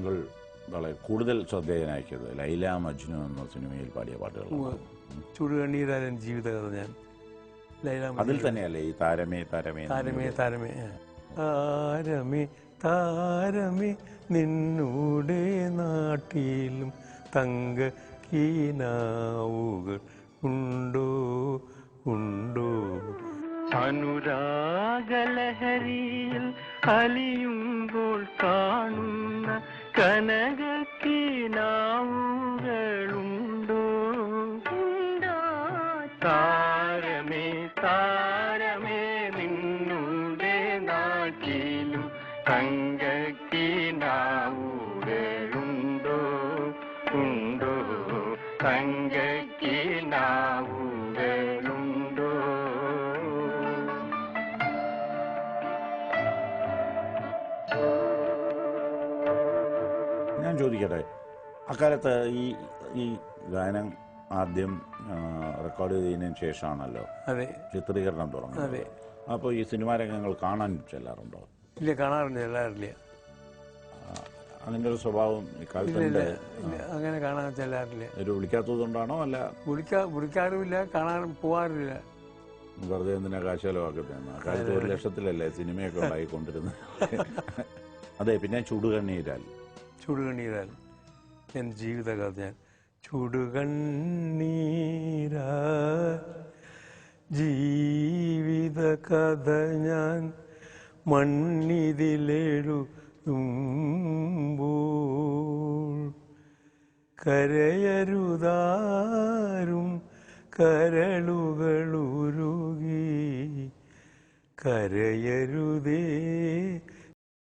താങ്കൾ വളരെ കൂടുതൽ ശ്രദ്ധേയനാക്കിയത് ലൈല മജ്നു എന്ന സിനിമയിൽ പാടിയ പാട്ടുകളാണ്. ചുടുകണ്ണീരാൻ ജീവിതകഥ ഞാൻ അതിൽ തന്നെയല്ലേ ഈ താരമേ താരമേ താരമേ താരമേ താരമേ താരമേ നിന്നൂടെ നാട്ടിലും തങ്ക കീനാവുകൾ ഉണ്ടോ ഉണ്ടോ അനുരാഗലഹരിയിൽ അലിയുമ്പോൾ കാണുന്ന കനകക്കീനാവുകളുണ്ടോ ഉണ്ടോ താരമേ താരമേ നിന്നുടെ നാട്ടിലും തങ്കക്കീനാവുകളുണ്ടോ ഉണ്ടോ തങ്കക്കീനാവുകളുണ്ടോ. ഞാൻ ചോദിക്കട്ടെ, അക്കാലത്ത് ഈ ഗാനം ആദ്യം റെക്കോർഡ് ചെയ്തതിനു ശേഷമാണല്ലോ ചിത്രീകരണം തുടങ്ങുന്നത്. അപ്പോൾ ഈ സിനിമാ രംഗങ്ങൾ കാണാൻ ചെല്ലാറുണ്ടോ? ഇല്ല, കാണാറില്ല, ചെല്ലാറില്ല. അങ്ങനെ ഒരു സ്വഭാവം ഇക്കാലത്തുണ്ട്? അങ്ങനെ കാണാൻ ചെല്ലാറില്ല. ഒരു വിളിക്കാത്തതുകൊണ്ടാണോ? അല്ല, വിളിക്കാറുമില്ല, കാണാൻ പോകാറില്ല. വെറുതെ എന്തിനാ കാശ് ചെലവാക്കുന്നത്? അക്കാലത്ത് 1 ലക്ഷത്തിലല്ലേ സിനിമയൊക്കെ ഉണ്ടായിക്കൊണ്ടിരുന്നത്. അതെ. പിന്നെ ചുടുകണ്ണീരാൽ എൻ ജീവിതകഥ ഞാൻ ചുടുകണ്ണീരാ ജീവിതകഥ ഞാൻ മണ്ണിതിലെഴുതുമ്പോൾ കരയരുതാരും കരളുകളുരുകി കരയരുതേ